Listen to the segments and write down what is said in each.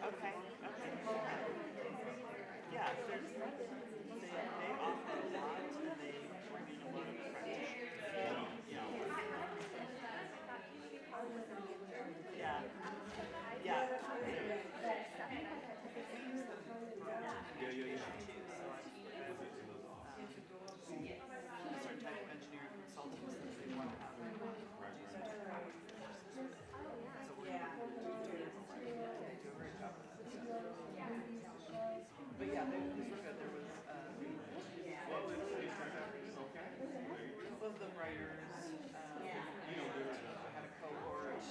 Okay. Yeah, they offer a lot and they bring in a lot of practitioners. Yeah. Yeah. Certain type of engineering consultants that they want to have do some type of courses. So we're they do a great job with that stuff. But yeah, these were good. There was of the writers had a cohort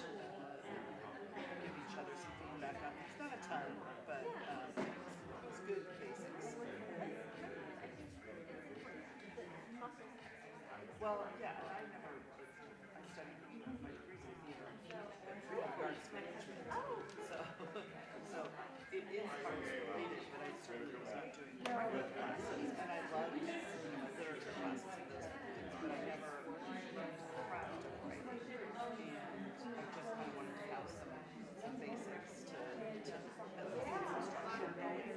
give each other some feedback on things. Not a ton, but it was good basics. Well, yeah, I studied my degrees in theater and arts management. So it is parts related, but I certainly was not doing writing classes, and I loved literature classes and those kind of things, but I never craft writing, and I just kind of wanted to have some basics to at least get some structure going.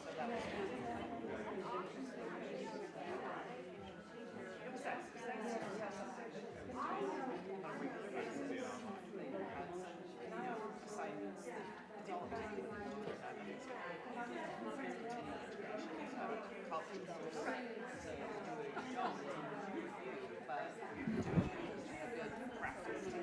So that was good. It was nice. It was nice to have something on a regular basis. They had some, assignments that it's all up to you. College course to do a job review, but doing a good practice to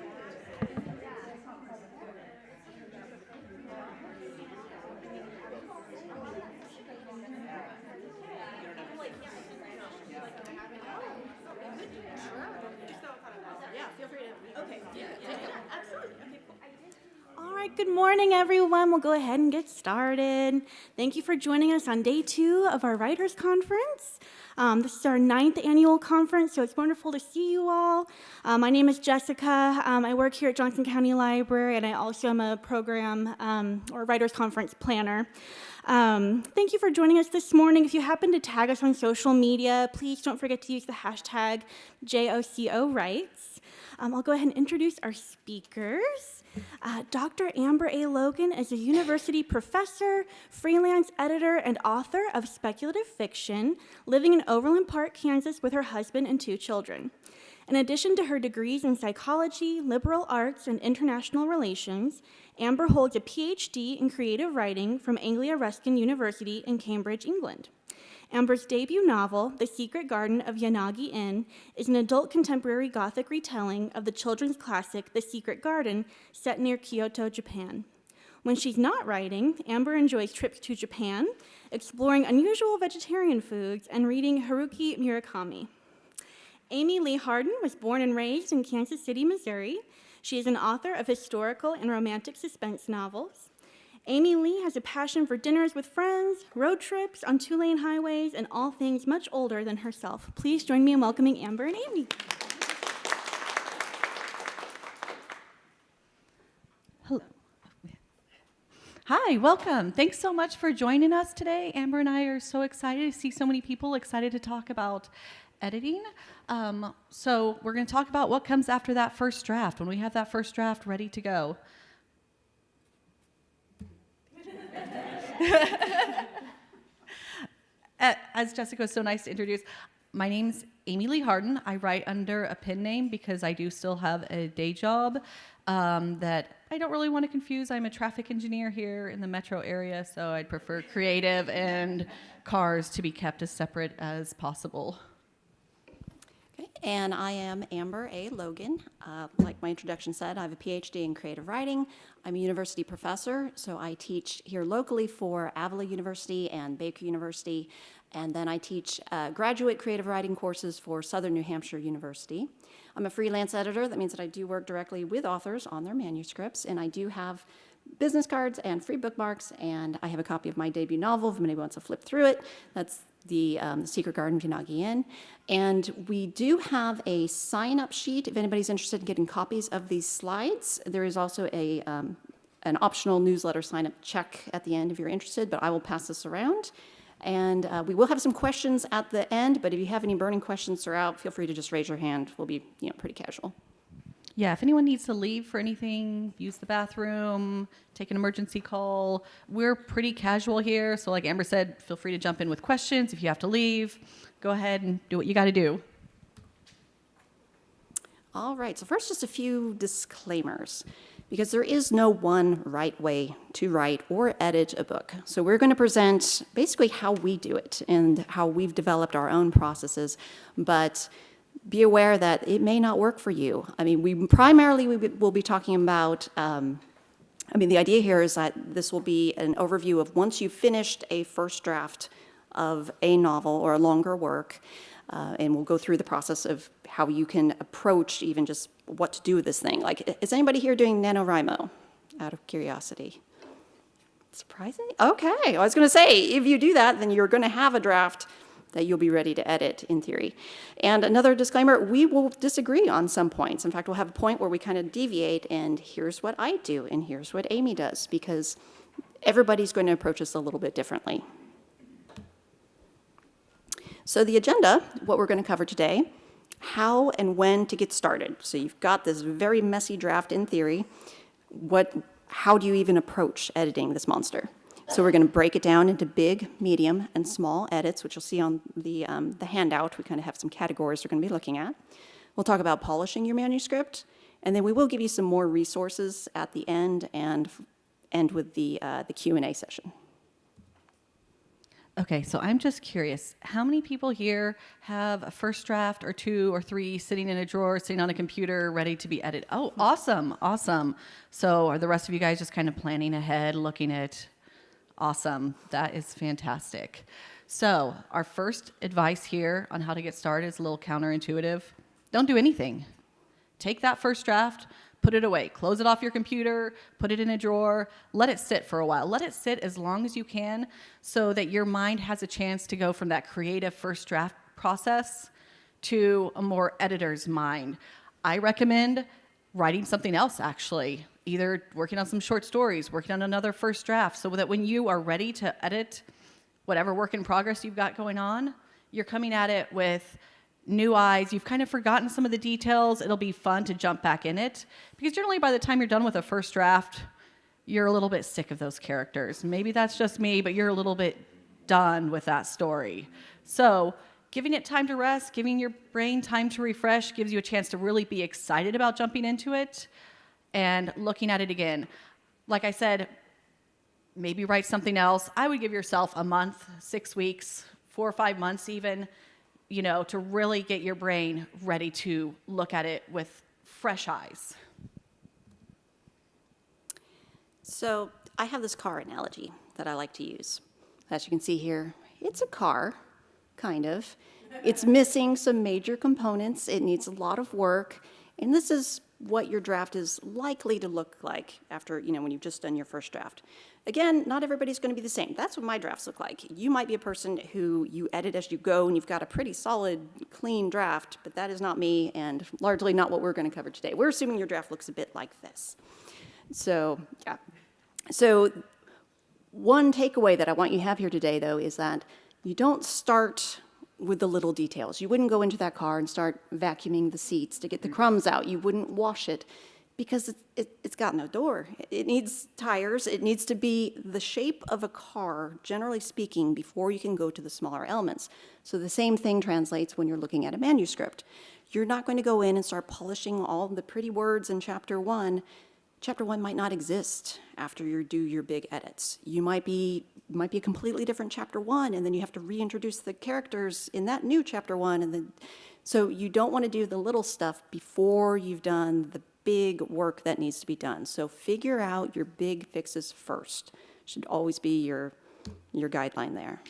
Yeah, feel free to. Okay, yeah, absolutely. Okay, cool. All right, good morning, everyone. We'll go ahead and get started. Thank you for joining us on day 2 of our Writers Conference. This is our 9th annual conference, so it's wonderful to see you all. My name is Jessica. I work here at Johnson County Library, and I also am a program or Writers Conference planner. Thank you for joining us this morning. If you happen to tag us on social media, please don't forget to use the hashtag JOCOWrites. I'll go ahead and introduce our speakers. Dr. Amber A. Logan is a university professor, freelance editor, and author of speculative fiction, living in Overland Park, Kansas with her husband and 2 children. In addition to her degrees in psychology, liberal arts, and international relations, Amber holds a PhD in creative writing from Anglia Ruskin University in Cambridge, England. Amber's debut novel, The Secret Garden of Yanagi Inn, is an adult contemporary Gothic retelling of the children's classic, The Secret Garden, set near Kyoto, Japan. When she's not writing, Amber enjoys trips to Japan, exploring unusual vegetarian foods, and reading Haruki Murakami. Amy Leigh Harden was born and raised in Kansas City, Missouri. She is an author of historical and romantic suspense novels. Amy Leigh has a passion for dinners with friends, road trips on 2-lane highways, and all things much older than herself. Please join me in welcoming Amber and Amy. Hello. Hi, welcome. Thanks so much for joining us today. Amber and I are so excited to see so many people excited to talk about editing. So we're going to talk about what comes after that first draft, when we have that first draft ready to go. As Jessica was so nice to introduce, my name's Amy Leigh Harden. I write under a pen name because I do still have a day job that I don't really want to confuse. I'm a traffic engineer here in the metro area, so I'd prefer creative and cars to be kept as separate as possible. Okay, and I am Amber A. Logan. Like my introduction said, I have a PhD in creative writing. I'm a university professor, so I teach here locally for Avila University and Baker University, and then I teach graduate creative writing courses for Southern New Hampshire University. I'm a freelance editor. That means that I do work directly with authors on their manuscripts, and I do have business cards and free bookmarks, and I have a copy of my debut novel if anybody wants to flip through it. That's the Secret Garden of Yanagi Inn. And we do have a sign-up sheet if anybody's interested in getting copies of these slides. There is also an optional newsletter sign-up check at the end if you're interested, but I will pass this around. And we will have some questions at the end, but if you have any burning questions throughout, feel free to just raise your hand. We'll be, pretty casual. Yeah, if anyone needs to leave for anything, use the bathroom, take an emergency call, we're pretty casual here. So like Amber said, feel free to jump in with questions. If you have to leave, go ahead and do what you got to do. All right, so first, just a few disclaimers, because there is no one right way to write or edit a book. So we're going to present basically how we do it and how we've developed our own processes, but be aware that it may not work for you. I mean, we will be talking about, the idea here is that this will be an overview of once you've finished a first draft of a novel or a longer work, and we'll go through the process of how you can approach even just what to do with this thing. Like, is anybody here doing NaNoWriMo, out of curiosity? Surprising? Okay, I was going to say, if you do that, then you're going to have a draft that you'll be ready to edit, in theory. And another disclaimer, we will disagree on some points. In fact, we'll have a point where we kind of deviate, and here's what I do, and here's what Amy does, because everybody's going to approach this a little bit differently. So the agenda, what we're going to cover today, how and when to get started. So you've got this very messy draft in theory. How do you even approach editing this monster? So we're going to break it down into big, medium, and small edits, which you'll see on the handout. We kind of have some categories we're going to be looking at. We'll talk about polishing your manuscript, and then we will give you some more resources at the end and end with the Q&A session. Okay, so I'm just curious, how many people here have a first draft or 2 or 3 sitting in a drawer, sitting on a computer, ready to be edited? Oh, awesome, awesome. So are the rest of you guys just kind of planning ahead, looking at... Awesome. That is fantastic. So our first advice here on how to get started is a little counterintuitive. Don't do anything. Take that first draft, put it away, close it off your computer, put it in a drawer, let it sit for a while. Let it sit as long as you can so that your mind has a chance to go from that creative first draft process to a more editor's mind. I recommend writing something else, actually. Either working on some short stories, working on another first draft, so that when you are ready to edit whatever work in progress you've got going on, you're coming at it with new eyes. You've kind of forgotten some of the details. It'll be fun to jump back in it. Because generally by the time you're done with a first draft, you're a little bit sick of those characters. Maybe that's just me, but you're a little bit done with that story. So giving it time to rest, giving your brain time to refresh gives you a chance to really be excited about jumping into it and looking at it again. Like I said, maybe write something else. I would give yourself a month, 6 weeks, 4 or 5 months even, to really get your brain ready to look at it with fresh eyes. So I have this car analogy that I like to use. As you can see here, it's a car, kind of. It's missing some major components. It needs a lot of work. And this is what your draft is likely to look like after, when you've just done your first draft. Again, not everybody's going to be the same. That's what my drafts look like. You might be a person who you edit as you go and you've got a pretty solid, clean draft, but that is not me and largely not what we're going to cover today. We're assuming your draft looks a bit like this. So, yeah. So one takeaway that I want you to have here today, though, is that you don't start with the little details. You wouldn't go into that car and start vacuuming the seats to get the crumbs out. You wouldn't wash it because it's got no door. It needs tires. It needs to be the shape of a car, generally speaking, before you can go to the smaller elements. So the same thing translates when you're looking at a manuscript. You're not going to go in and start polishing all the pretty words in chapter 1. Chapter 1 might not exist after you do your big edits. You might be a completely different chapter 1, and then you have to reintroduce the characters in that new chapter 1, and then so you don't want to do the little stuff before you've done the big work that needs to be done. So figure out your big fixes first. Should always be your guideline there.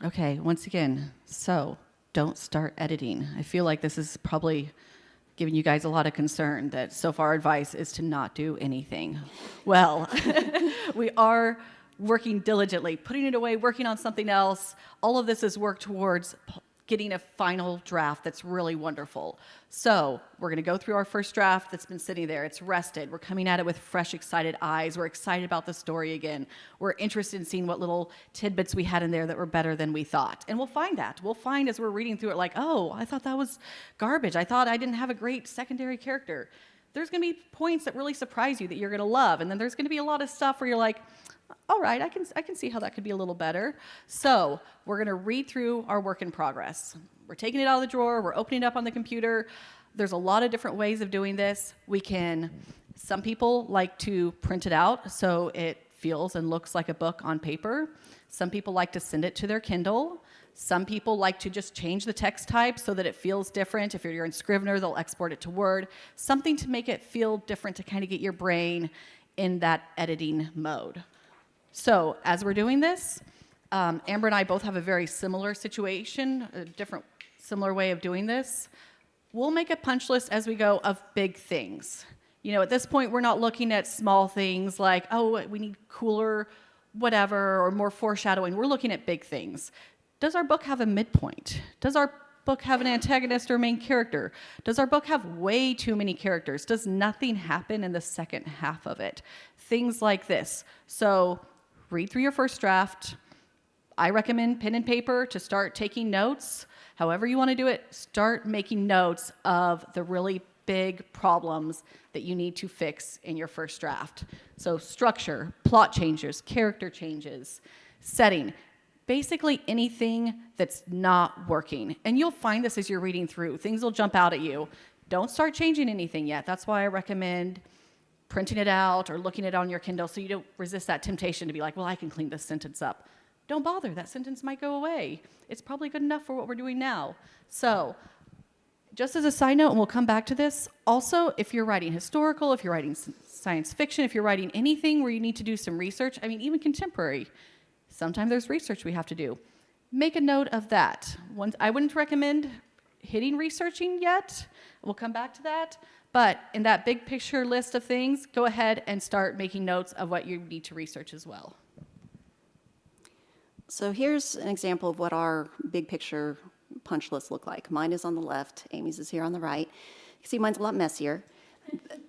Okay, once again, so don't start editing. I feel like this is probably giving you guys a lot of concern that so far advice is to not do anything. Well, we are working diligently, putting it away, working on something else. All of this is work towards getting a final draft that's really wonderful. So we're going to go through our first draft that's been sitting there. It's rested. We're coming at it with fresh, excited eyes. We're excited about the story again. We're interested in seeing what little tidbits we had in there that were better than we thought. And we'll find that. We'll find as we're reading through it like, oh, I thought that was garbage. I thought I didn't have a great secondary character. There's going to be points that really surprise you that you're going to love. And then there's going to be a lot of stuff where you're like, all right, I can see how that could be a little better. So we're going to read through our work in progress. We're taking it out of the drawer. We're opening it up on the computer. There's a lot of different ways of doing this. Some people like to print it out so it feels and looks like a book on paper. Some people like to send it to their Kindle. Some people like to just change the text type so that it feels different. If you're in Scrivener, they'll export it to Word. Something to make it feel different to kind of get your brain in that editing mode. So as we're doing this, Amber and I both have a very similar situation, similar way of doing this. We'll make a punch list as we go of big things. You know, at this point, we're not looking at small things like, oh, we need cooler whatever or more foreshadowing. We're looking at big things. Does our book have a midpoint? Does our book have an antagonist or main character? Does our book have way too many characters? Does nothing happen in the second half of it? Things like this. So read through your first draft. I recommend pen and paper to start taking notes. However you want to do it, start making notes of the really big problems that you need to fix in your first draft. So structure, plot changes, character changes, setting, basically anything that's not working. And you'll find this as you're reading through. Things will jump out at you. Don't start changing anything yet. That's why I recommend printing it out or looking at it on your Kindle so you don't resist that temptation to be like, well, I can clean this sentence up. Don't bother. That sentence might go away. It's probably good enough for what we're doing now. So just as a side note, and we'll come back to this, also, if you're writing historical, if you're writing science fiction, if you're writing anything where you need to do some research, I mean, even contemporary, sometimes there's research we have to do. Make a note of that. I wouldn't recommend hitting researching yet. We'll come back to that. But in that big picture list of things, go ahead and start making notes of what you need to research as well. So here's an example of what our big picture punch lists look like. Mine is on the left, Amy's is here on the right. You can see mine's a lot messier.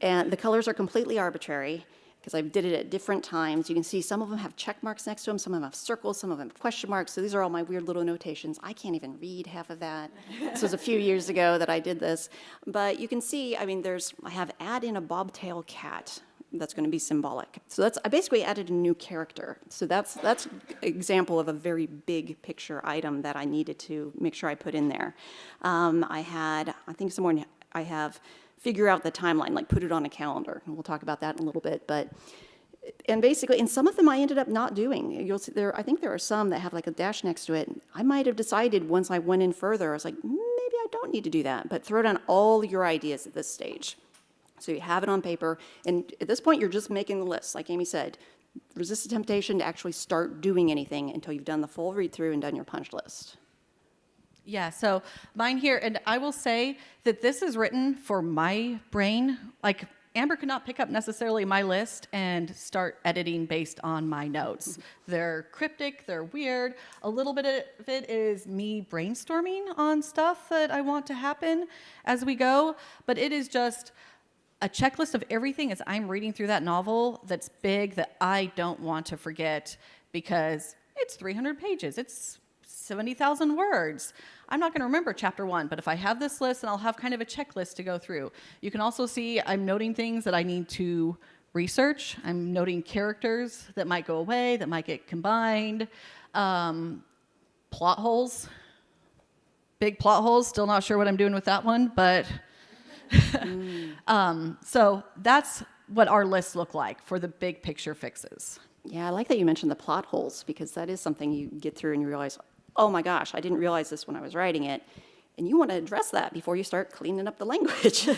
And the colors are completely arbitrary because I did it at different times. You can see some of them have check marks next to them, some of them have circles, some of them have question marks. So these are all my weird little notations. I can't even read half of that. This was a few years ago that I did this. But you can see, I mean, I have add in a bobtail cat. That's going to be symbolic. So I basically added a new character. So that's an example of a very big picture item that I needed to make sure I put in there. I think somewhere I have figure out the timeline, like put it on a calendar. And we'll talk about that in a little bit. And basically, and some of them I ended up not doing. You'll see I think there are some that have like a dash next to it. I might have decided once I went in further, I was like, maybe I don't need to do that. But throw down all your ideas at this stage. So you have it on paper, and at this point, you're just making the list. Like Amy said, resist the temptation to actually start doing anything until you've done the full read-through and done your punch list. Yeah, so mine here, and I will say that this is written for my brain. Like, Amber could not pick up necessarily my list and start editing based on my notes. They're cryptic, they're weird. A little bit of it is me brainstorming on stuff that I want to happen as we go, but it is just a checklist of everything as I'm reading through that novel that's big that I don't want to forget because it's 300 pages. It's 70,000 words. I'm not going to remember chapter 1, but if I have this list, then I'll have kind of a checklist to go through. You can also see I'm noting things that I need to research. I'm noting characters that might go away, that might get combined. Plot holes. Big plot holes. Still not sure what I'm doing with that one, but so that's what our lists look like for the big picture fixes. Yeah, I like that you mentioned the plot holes because that is something you get through and you realize, oh my gosh, I didn't realize this when I was writing it. And you want to address that before you start cleaning up the language.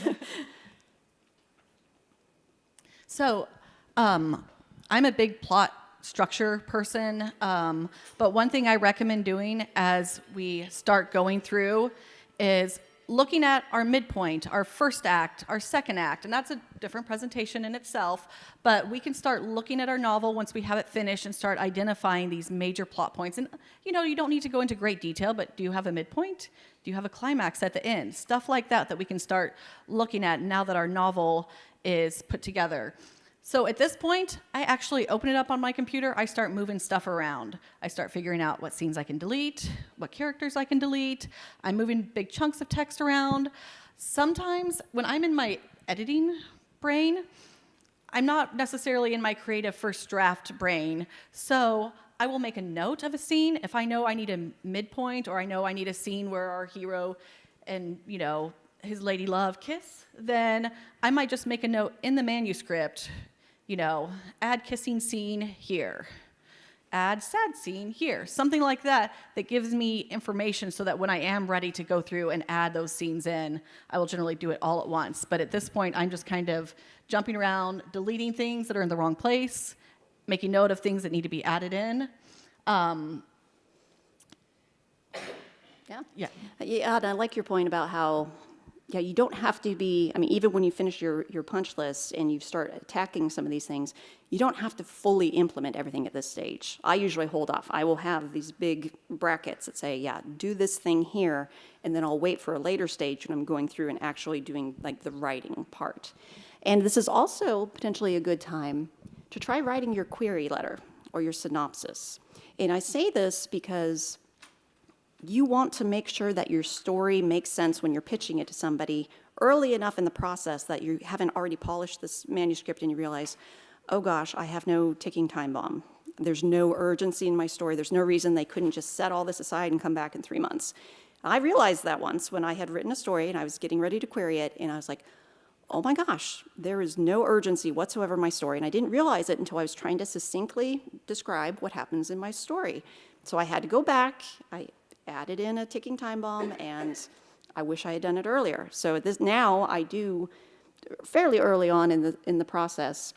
So I'm a big plot structure person, but one thing I recommend doing as we start going through is looking at our midpoint, our first act, our second act, and that's a different presentation in itself, but we can start looking at our novel once we have it finished and start identifying these major plot points. And, you don't need to go into great detail, but do you have a midpoint? Do you have a climax at the end? Stuff like that we can start looking at now that our novel is put together. So at this point, I actually open it up on my computer. I start moving stuff around. I start figuring out what scenes I can delete, what characters I can delete. I'm moving big chunks of text around. Sometimes when I'm in my editing brain, I'm not necessarily in my creative first draft brain. So I will make a note of a scene. If I know I need a midpoint, or I know I need a scene where our hero and, his lady love kiss, then I might just make a note in the manuscript, add kissing scene here, add sad scene here, something like that gives me information so that when I am ready to go through and add those scenes in, I will generally do it all at once. But at this point, I'm just kind of jumping around, deleting things that are in the wrong place, making note of things that need to be added in. Yeah, and I like your point about how, you don't have to be, even when you finish your punch list and you start attacking some of these things, you don't have to fully implement everything at this stage. I usually hold off. I will have these big brackets that say, do this thing here, and then I'll wait for a later stage when I'm going through and actually doing the writing part. And this is also potentially a good time to try writing your query letter or your synopsis. And I say this because you want to make sure that your story makes sense when you're pitching it to somebody early enough in the process that you haven't already polished this manuscript and you realize, oh gosh, I have no ticking time bomb. There's no urgency in my story. There's no reason they couldn't just set all this aside and come back in 3 months. I realized that once when I had written a story and I was getting ready to query it, and I was like, oh my gosh, there is no urgency whatsoever in my story. And I didn't realize it until I was trying to succinctly describe what happens in my story. So I had to go back. I added in a ticking time bomb, and I wish I had done it earlier. So now I do fairly early on in the process.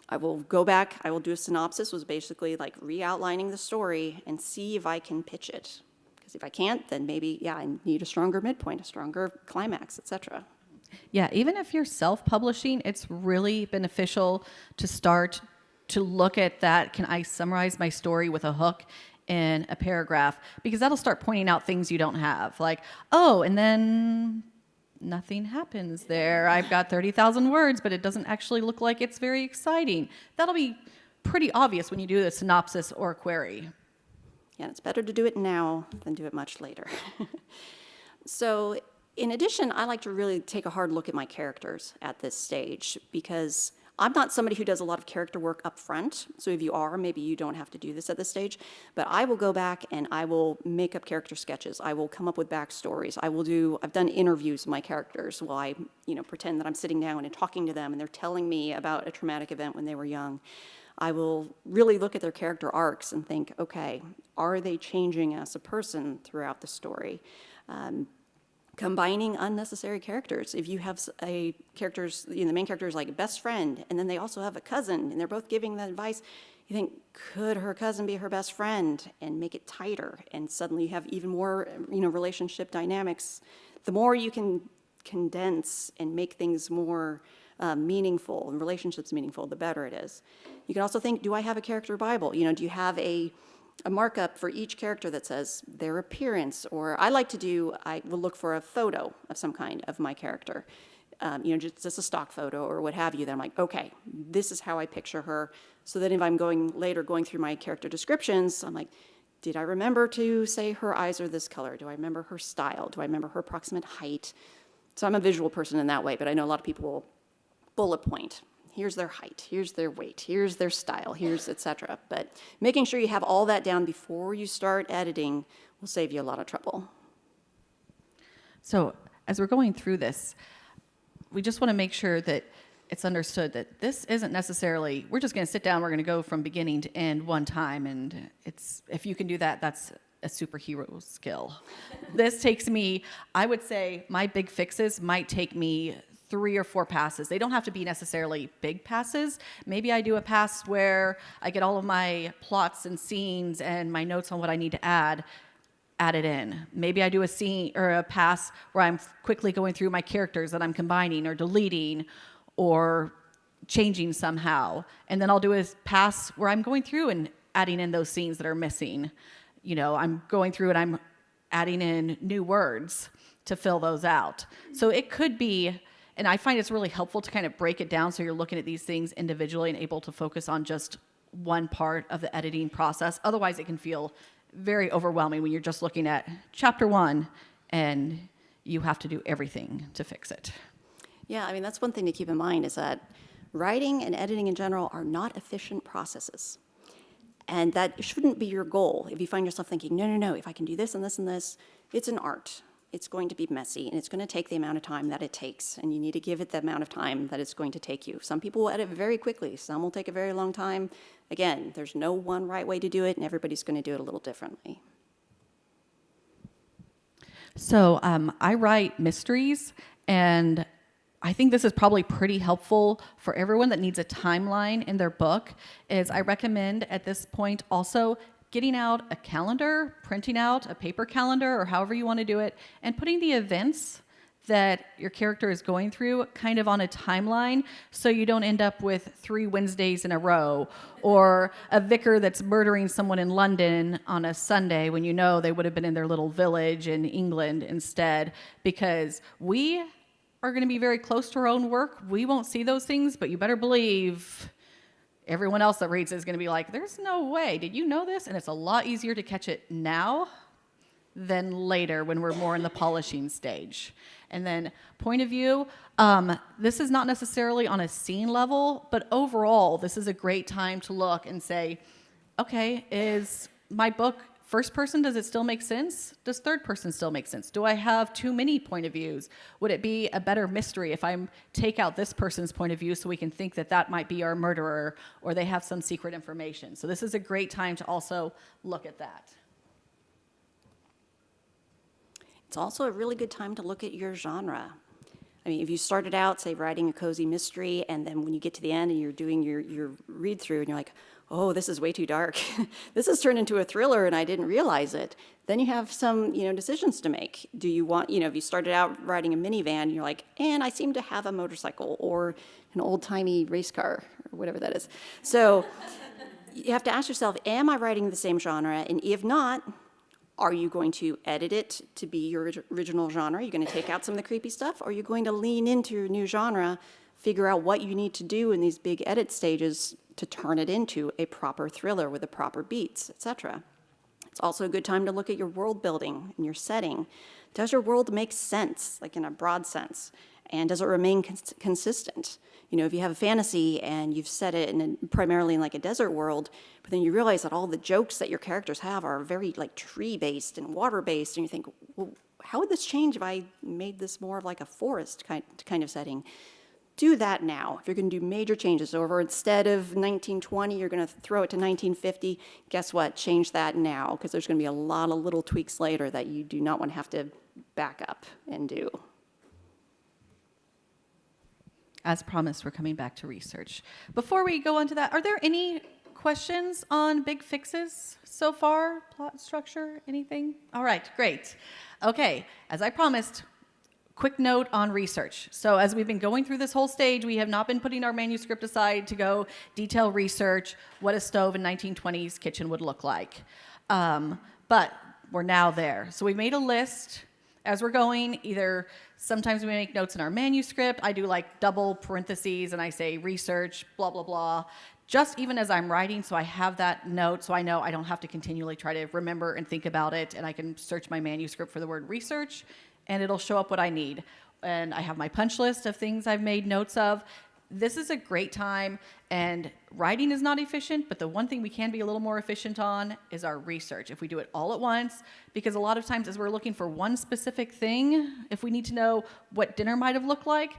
I will go back. I will do a synopsis, was basically re-outlining the story and see if I can pitch it. Because if I can't, then maybe I need a stronger midpoint, a stronger climax, etc. Yeah, even if you're self-publishing, it's really beneficial to start to look at that. Can I summarize my story with a hook in a paragraph? Because that'll start pointing out things you don't have. And then nothing happens there. I've got 30,000 words, but it doesn't actually look like it's very exciting. That'll be pretty obvious when you do a synopsis or a query. Yeah, it's better to do it now than do it much later. So in addition, I like to really take a hard look at my characters at this stage, because I'm not somebody who does a lot of character work up front. So if you are, maybe you don't have to do this at this stage. But I will go back and I will make up character sketches. I will come up with backstories. I've done interviews with my characters while I, pretend that I'm sitting down and talking to them and they're telling me about a traumatic event when they were young. I will really look at their character arcs and think, okay, are they changing as a person throughout the story? Combining unnecessary characters. If you have the main character is like a best friend, and then they also have a cousin, and they're both giving the advice, you think, could her cousin be her best friend? And make it tighter, and suddenly you have even more, relationship dynamics. The more you can condense and make things more meaningful, and relationships meaningful, the better it is. You can also think, do I have a character Bible? Do you have a markup for each character that says their appearance, or I will look for a photo of some kind of my character, just a stock photo or what have you. Then I'm like, okay, this is how I picture her. So that if I'm going through my character descriptions, I'm like, did I remember to say her eyes are this color? Do I remember her style? Do I remember her approximate height? So I'm a visual person in that way, but I know a lot of people will bullet point. Here's their height, here's their weight, here's their style, here's etc. But making sure you have all that down before you start editing will save you a lot of trouble. So as we're going through this, we just want to make sure that it's understood that this isn't necessarily, we're just going to sit down, we're going to go from beginning to end one time, and if you can do that, that's a superhero skill. This takes me, I would say my big fixes might take me 3 or 4 passes. They don't have to be necessarily big passes. Maybe I do a pass where I get all of my plots and scenes and my notes on what I need to add add it in. Maybe I do a scene or a pass where I'm quickly going through my characters that I'm combining or deleting or changing somehow. And then I'll do a pass where I'm going through and adding in those scenes that are missing. I'm going through and I'm adding in new words to fill those out. So it could be, and I find it's really helpful to kind of break it down so you're looking at these things individually and able to focus on just one part of the editing process. Otherwise, it can feel very overwhelming when you're just looking at chapter 1 and you have to do everything to fix it. Yeah, I mean, that's one thing to keep in mind is that writing and editing in general are not efficient processes. And that shouldn't be your goal. If you find yourself thinking, no, if I can do this and this and this, it's an art. It's going to be messy, and it's going to take the amount of time that it takes, and you need to give it the amount of time that it's going to take you. Some people will edit very quickly. Some will take a very long time. Again, there's no one right way to do it, and everybody's going to do it a little differently. So I write mysteries, and I think this is probably pretty helpful for everyone that needs a timeline in their book. Is I recommend at this point also getting out a calendar, printing out a paper calendar, or however you want to do it, and putting the events that your character is going through kind of on a timeline so you don't end up with 3 Wednesdays in a row, or a vicar that's murdering someone in London on a Sunday when you know they would have been in their little village in England instead, because we are going to be very close to our own work. We won't see those things, but you better believe everyone else that reads it is going to be like, there's no way. Did you know this? And it's a lot easier to catch it now than later when we're more in the polishing stage. And then point of view, this is not necessarily on a scene level, but overall, this is a great time to look and say, okay, is my book first person, does it still make sense? Does third person still make sense? Do I have too many point of views? Would it be a better mystery if I take out this person's point of view so we can think that that might be our murderer, or they have some secret information? So this is a great time to also look at that. It's also a really good time to look at your genre. I mean, if you started out, say, writing a cozy mystery, and then when you get to the end and you're doing your read-through, and you're like, oh, this is way too dark. This has turned into a thriller, and I didn't realize it. Then you have some, decisions to make. Do you want, if you started out writing a minivan, and you're like, and I seem to have a motorcycle or an old-timey race car, or whatever that is. So you have to ask yourself, am I writing the same genre? And if not, are you going to edit it to be your original genre? Are you going to take out some of the creepy stuff? Or are you going to lean into your new genre, figure out what you need to do in these big edit stages to turn it into a proper thriller with the proper beats, etc.? It's also a good time to look at your world building and your setting. Does your world make sense, like in a broad sense? And does it remain consistent? If you have a fantasy and you've set it primarily in like a desert world, but then you realize that all the jokes that your characters have are very like tree-based and water-based, and you think, well, how would this change if I made this more of like a forest kind of setting? Do that now. If you're going to do major changes, or instead of 1920, you're going to throw it to 1950, guess what? Change that now, because there's going to be a lot of little tweaks later that you do not want to have to back up and do. As promised, we're coming back to research. Before we go on to that, are there any questions on big fixes so far? Plot structure, anything? All right, great. Okay, as I promised, quick note on research. So as we've been going through this whole stage, we have not been putting our manuscript aside to go detail research what a stove in 1920s kitchen would look like. But we're now there. So we've made a list as we're going. Either sometimes we make notes in our manuscript. I do like double parentheses and I say research, blah, blah, blah. Just even as I'm writing, so I have that note, so I know I don't have to continually try to remember and think about it, and I can search my manuscript for the word research, and it'll show up what I need. And I have my punch list of things I've made notes of. This is a great time, and writing is not efficient, but the one thing we can be a little more efficient on is our research. If we do it all at once, because a lot of times as we're looking for one specific thing, if we need to know what dinner might have looked like,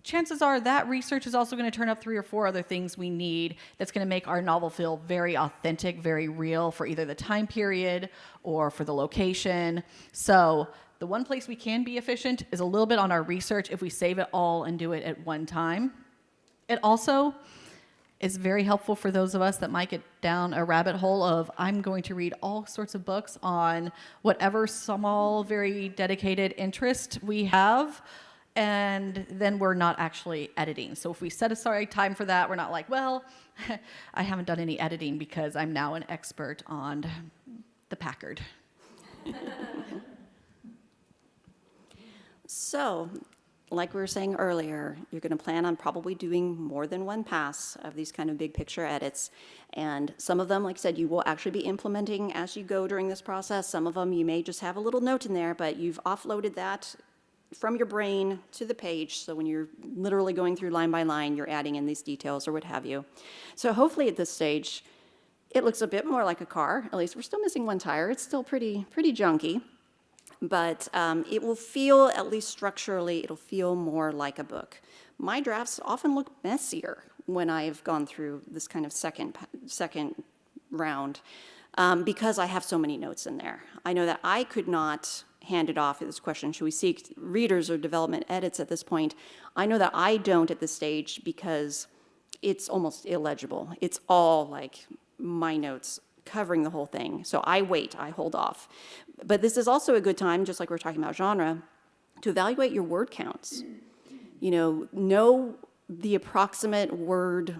chances are that research is also going to turn up 3 or 4 other things we need that's going to make our novel feel very authentic, very real for either the time period or for the location. So the one place we can be efficient is a little bit on our research if we save it all and do it at one time. It also, is very helpful for those of us that might get down a rabbit hole of I'm going to read all sorts of books on whatever small, very dedicated interest we have, and then we're not actually editing. So if we set aside time for that, we're not like, well, I haven't done any editing because I'm now an expert on the Packard. So, like we were saying earlier, you're going to plan on probably doing more than one pass of these kind of big picture edits. And some of them, like I said, you will actually be implementing as you go during this process. Some of them you may just have a little note in there, but you've offloaded that from your brain to the page. So when you're literally going through line by line, you're adding in these details or what have you. So hopefully at this stage, it looks a bit more like a car. At least we're still missing one tire. It's still pretty junky. But it will feel, at least structurally, it'll feel more like a book. My drafts often look messier when I've gone through this kind of second round because I have so many notes in there. I know that I could not hand it off at this question, should we seek readers or development edits at this point? I know that I don't at this stage because it's almost illegible. It's all like my notes covering the whole thing. So I wait, I hold off. But this is also a good time, just like we're talking about genre, to evaluate your word counts. Know the approximate word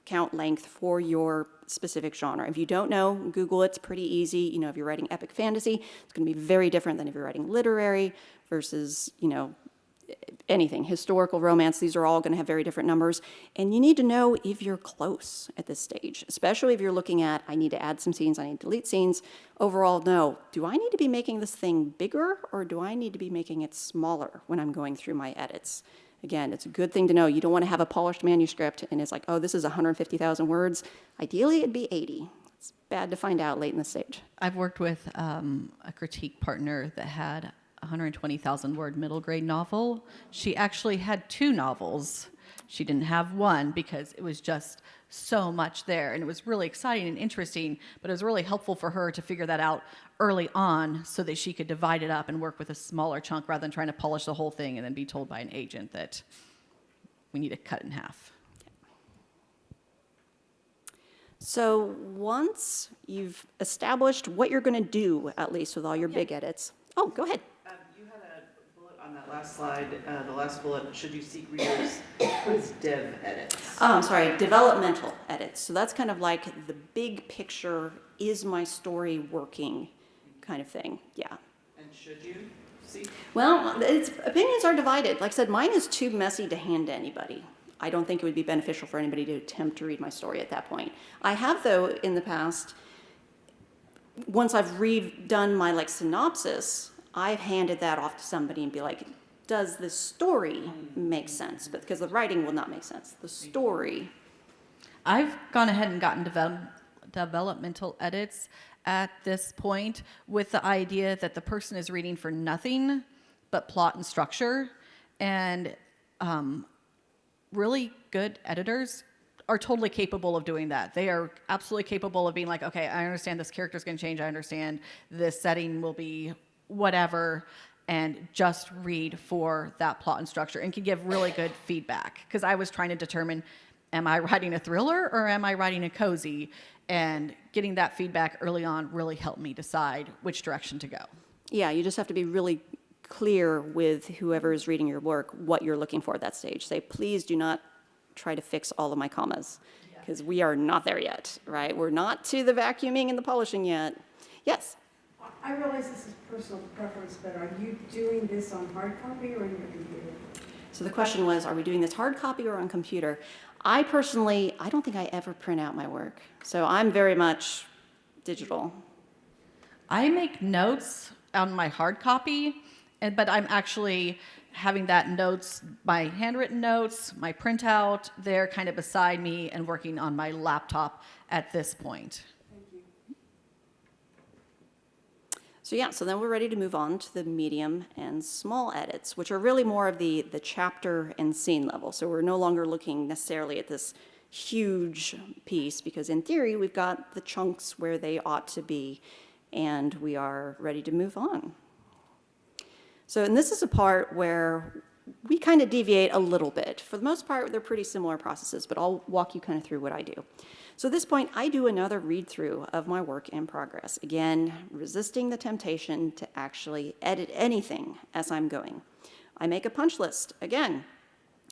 count length for your specific genre. If you don't know, Google it. It's pretty easy. If you're writing epic fantasy, it's going to be very different than if you're writing literary versus, anything, historical romance. These are all going to have very different numbers. And you need to know if you're close at this stage, especially if you're looking at, I need to add some scenes, I need to delete scenes. Overall, no. Do I need to be making this thing bigger or do I need to be making it smaller when I'm going through my edits? Again, it's a good thing to know. You don't want to have a polished manuscript and it's like, oh, this is 150,000 words. Ideally, it'd be 80. It's bad to find out late in the stage. I've worked with a critique partner that had 120,000 word middle grade novel. She actually had 2 novels. She didn't have one because it was just so much there. And it was really exciting and interesting, but it was really helpful for her to figure that out early on so that she could divide it up and work with a smaller chunk rather than trying to polish the whole thing and then be told by an agent that we need to cut it in half. So once you've established what you're going to do, at least with all your big edits. Oh, go ahead. You had a bullet on that last slide, the last bullet, should you seek readers, what is dev edits? Oh, I'm sorry, developmental edits. So that's kind of like the big picture, is my story working kind of thing, yeah. And should you seek? Well, opinions are divided. Like I said, mine is too messy to hand to anybody. I don't think it would be beneficial for anybody to attempt to read my story at that point. I have, though, in the past, once I've redone my synopsis, I've handed that off to somebody and be like, does the story make sense? But because the writing will not make sense. The story. I've gone ahead and gotten developmental edits at this point with the idea that the person is reading for nothing but plot and structure. And really good editors are totally capable of doing that. They are absolutely capable of being like, okay, I understand this character's going to change. I understand this setting will be whatever, and just read for that plot and structure and can give really good feedback. Because I was trying to determine, am I writing a thriller or am I writing a cozy? And getting that feedback early on really helped me decide which direction to go. Yeah, you just have to be really clear with whoever is reading your work what you're looking for at that stage. Say, please do not try to fix all of my commas, because we are not there yet, right? We're not to the vacuuming and the polishing yet. Yes? I realize this is personal preference, but are you doing this on hard copy or in your computer? So the question was, are we doing this hard copy or on computer? I personally, I don't think I ever print out my work. So I'm very much digital. I make notes on my hard copy, but I'm actually having that notes, my handwritten notes, my printout, they're kind of beside me and working on my laptop at this point. Thank you. So yeah, so then we're ready to move on to the medium and small edits, which are really more of the chapter and scene level. So we're no longer looking necessarily at this huge piece, because in theory, we've got the chunks where they ought to be, and we are ready to move on. So, and this is a part where we kind of deviate a little bit. For the most part, they're pretty similar processes, but I'll walk you kind of through what I do. So at this point, I do another read-through of my work in progress. Again, resisting the temptation to actually edit anything as I'm going. I make a punch list. Again,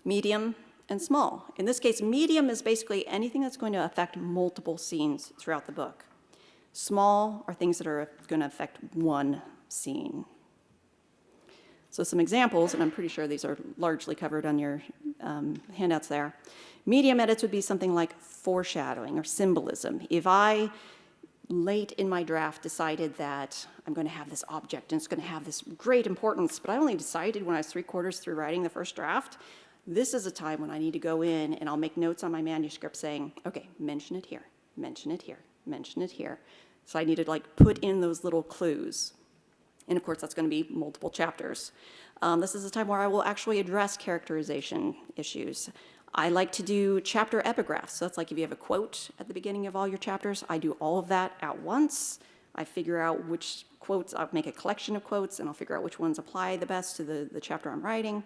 medium and small. In this case, medium is basically anything that's going to affect multiple scenes throughout the book. Small are things that are going to affect one scene. So some examples, and I'm pretty sure these are largely covered on your handouts there. Medium edits would be something like foreshadowing or symbolism. If I, late in my draft, decided that I'm going to have this object and it's going to have this great importance, but I only decided when I was 3/4 through writing the first draft, this is a time when I need to go in and I'll make notes on my manuscript saying, okay, mention it here, mention it here, mention it here. So I need to like put in those little clues. And of course, that's going to be multiple chapters. This is a time where I will actually address characterization issues. I like to do chapter epigraphs. So that's like if you have a quote at the beginning of all your chapters, I do all of that at once. I figure out which quotes, I'll make a collection of quotes, and I'll figure out which ones apply the best to the chapter I'm writing.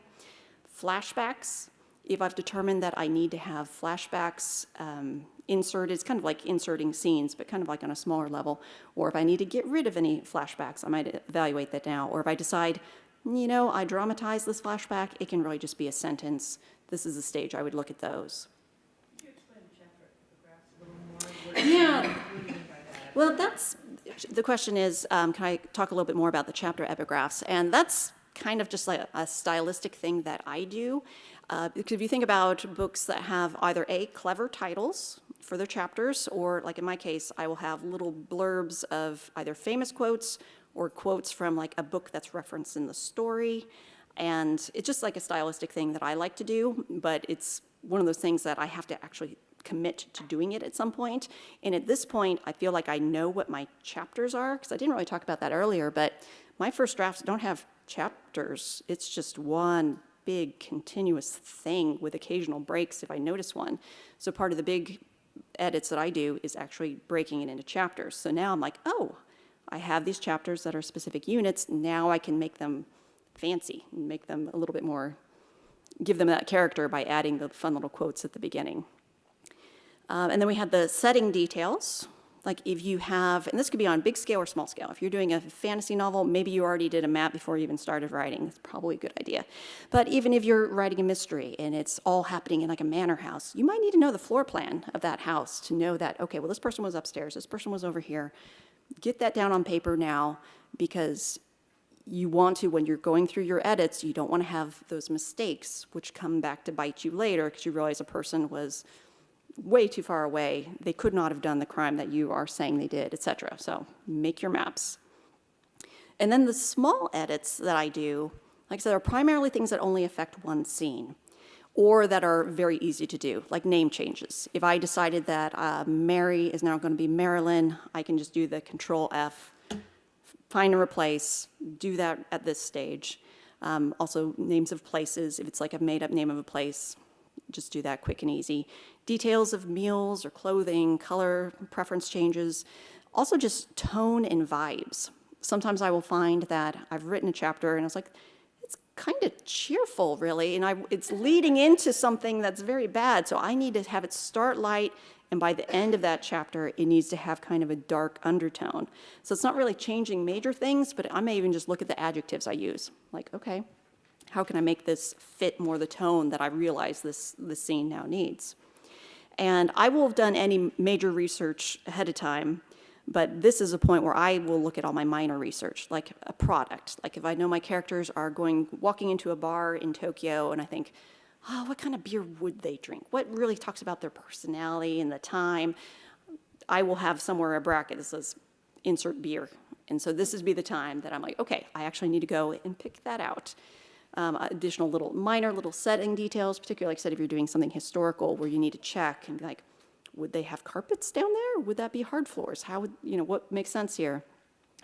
Flashbacks, if I've determined that I need to have flashbacks inserted, it's kind of like inserting scenes, but kind of like on a smaller level. Or if I need to get rid of any flashbacks, I might evaluate that now. Or if I decide, you know, I dramatize this flashback, it can really just be a sentence. This is the stage I would look at those. Could you explain chapter epigraphs a little more? Yeah. Well, that's, the question is, can I talk a little bit more about the chapter epigraphs? And that's kind of just like a stylistic thing that I do. Because if you think about books that have either A, clever titles for their chapters, or like in my case, I will have little blurbs of either famous quotes or quotes from like a book that's referenced in the story. And it's just like a stylistic thing that I like to do, but it's one of those things that I have to actually commit to doing it at some point. And at this point, I feel like I know what my chapters are, because I didn't really talk about that earlier, but my first drafts don't have chapters. It's just one big continuous thing with occasional breaks if I notice one. So part of the big edits that I do is actually breaking it into chapters. So now I'm like, oh, I have these chapters that are specific units. Now I can make them fancy and make them a little bit more, give them that character by adding the fun little quotes at the beginning. And then we had the setting details. Like if you have, and this could be on big scale or small scale. If you're doing a fantasy novel, maybe you already did a map before you even started writing. It's probably a good idea. But even if you're writing a mystery and it's all happening in like a manor house, you might need to know the floor plan of that house to know that, okay, well, this person was upstairs, this person was over here. Get that down on paper now, because you want to, when you're going through your edits, you don't want to have those mistakes which come back to bite you later because you realize a person was way too far away. They could not have done the crime that you are saying they did, etc. So make your maps. And then the small edits that I do, like I said, are primarily things that only affect one scene or that are very easy to do, like name changes. If I decided that Mary is now going to be Marilyn, I can just do the Control F, find and replace, do that at this stage. Also, names of places, if it's like a made-up name of a place, just do that quick and easy. Details of meals or clothing, color, preference changes. Also just tone and vibes. Sometimes I will find that I've written a chapter and I was like, it's kind of cheerful, really, and it's leading into something that's very bad, so I need to have it start light, and by the end of that chapter, it needs to have kind of a dark undertone. So it's not really changing major things, but I may even just look at the adjectives I use. Like, okay, how can I make this fit more the tone that I realize this scene now needs? And I will have done any major research ahead of time, but this is a point where I will look at all my minor research, like a product. Like if I know my characters are walking into a bar in Tokyo and I think, oh, what kind of beer would they drink? What really talks about their personality and the time? I will have somewhere a bracket that says insert beer. And so this would be the time that I'm like, okay, I actually need to go and pick that out. Additional minor little setting details, particularly like I said, if you're doing something historical where you need to check and be like, would they have carpets down there? Would that be hard floors? How would, what makes sense here?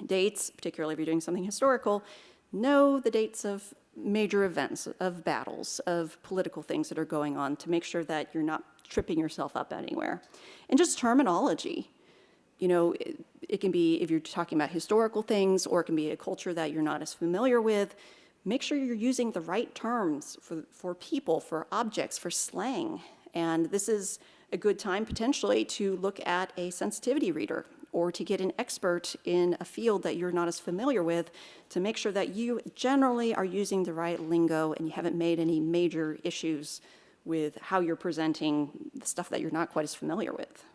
Dates, particularly if you're doing something historical, know the dates of major events, of battles, of political things that are going on to make sure that you're not tripping yourself up anywhere. And just terminology. It can be if you're talking about historical things, or it can be a culture that you're not as familiar with. make sure you're using the right terms for people, for objects, for slang. And this is a good time potentially to look at a sensitivity reader or to get an expert in a field that you're not as familiar with to make sure that you generally are using the right lingo and you haven't made any major issues with how you're presenting the stuff that you're not quite as familiar with.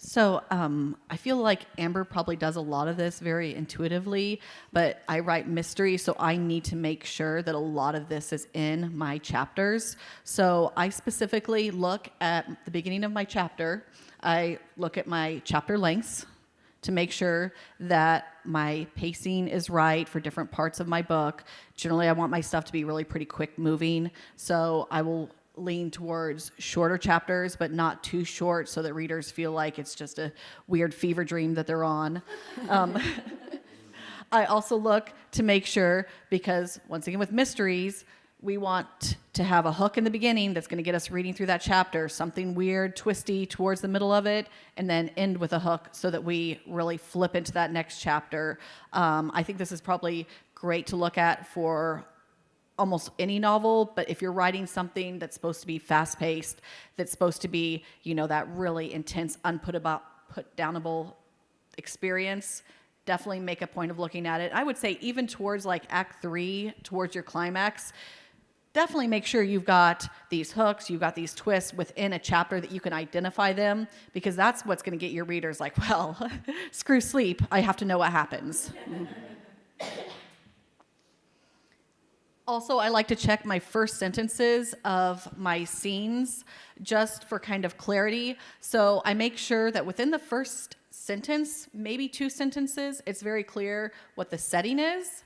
So I feel like Amber probably does a lot of this very intuitively, but I write mystery, so I need to make sure that a lot of this is in my chapters. So I specifically look at the beginning of my chapter. I look at my chapter lengths to make sure that my pacing is right for different parts of my book. Generally, I want my stuff to be really pretty quick moving, so I will lean towards shorter chapters, but not too short so that readers feel like it's just a weird fever dream that they're on. I also look to make sure, because once again with mysteries, we want to have a hook in the beginning that's going to get us reading through that chapter, something weird, twisty towards the middle of it, and then end with a hook so that we really flip into that next chapter. I think this is probably great to look at for almost any novel, but if you're writing something that's supposed to be fast-paced, that's supposed to be, that really intense, put-downable experience, definitely make a point of looking at it. I would say even towards like Act 3, towards your climax, definitely make sure you've got these hooks, you've got these twists within a chapter that you can identify them, because that's what's going to get your readers like, well, screw sleep, I have to know what happens. Also, I like to check my first sentences of my scenes just for kind of clarity. So I make sure that within the first sentence, maybe 2 sentences, it's very clear what the setting is,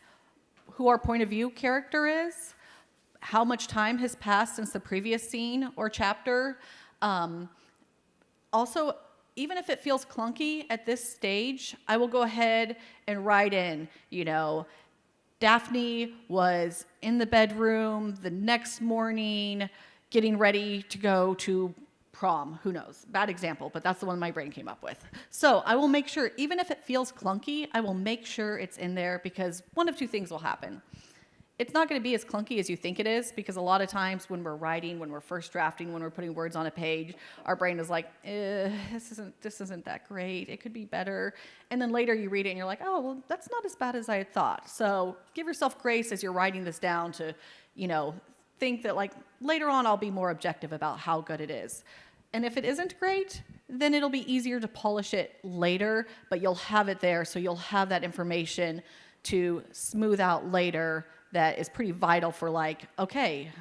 who our point of view character is, how much time has passed since the previous scene or chapter. Also, even if it feels clunky at this stage, I will go ahead and write in, Daphne was in the bedroom the next morning getting ready to go to prom. Who knows? Bad example, but that's the one my brain came up with. So I will make sure, even if it feels clunky, I will make sure it's in there, because one of 2 things will happen. It's not going to be as clunky as you think it is, because a lot of times when we're writing, when we're first drafting, when we're putting words on a page, our brain is like, this isn't that great. It could be better. And then later you read it and you're like, oh, well, that's not as bad as I had thought. So give yourself grace as you're writing this down to, think that like later on I'll be more objective about how good it is. And if it isn't great, then it'll be easier to polish it later, but you'll have it there, so you'll have that information to smooth out later. That is pretty vital for like, okay,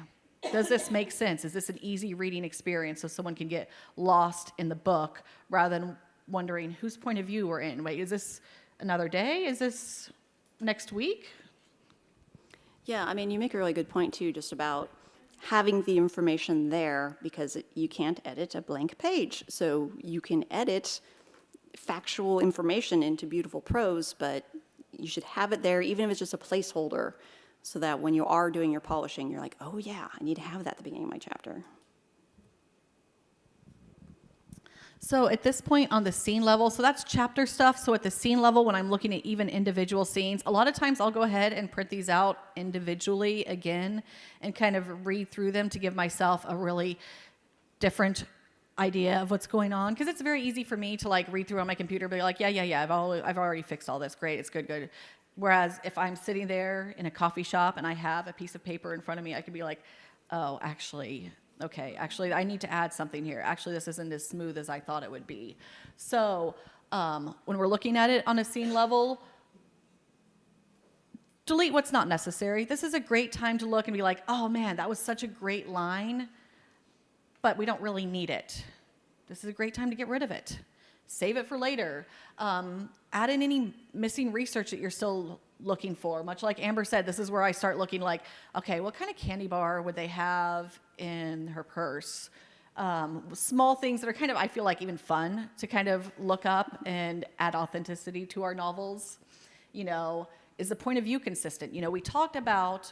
does this make sense? Is this an easy reading experience so someone can get lost in the book rather than wondering whose point of view we're in? Wait, is this another day? Is this next week? Yeah, I mean, you make a really good point too, just about having the information there, because you can't edit a blank page. So you can edit factual information into beautiful prose, but you should have it there, even if it's just a placeholder, so that when you are doing your polishing, you're like, oh yeah, I need to have that at the beginning of my chapter. So at this point on the scene level, so that's chapter stuff. So at the scene level, when I'm looking at even individual scenes, a lot of times I'll go ahead and print these out individually again and kind of read through them to give myself a really different idea of what's going on. Because it's very easy for me to like read through on my computer and be like, yeah, I've already fixed all this. Great, it's good. Whereas if I'm sitting there in a coffee shop and I have a piece of paper in front of me, I could be like, oh, actually, I need to add something here. Actually, this isn't as smooth as I thought it would be. So when we're looking at it on a scene level, delete what's not necessary. This is a great time to look and be like, oh man, that was such a great line, but we don't really need it. This is a great time to get rid of it. Save it for later. Add in any missing research that you're still looking for. Much like Amber said, this is where I start looking like, okay, what kind of candy bar would they have in her purse? Small things that are kind of, I feel like, even fun to kind of look up and add authenticity to our novels. Is the point of view consistent? We talked about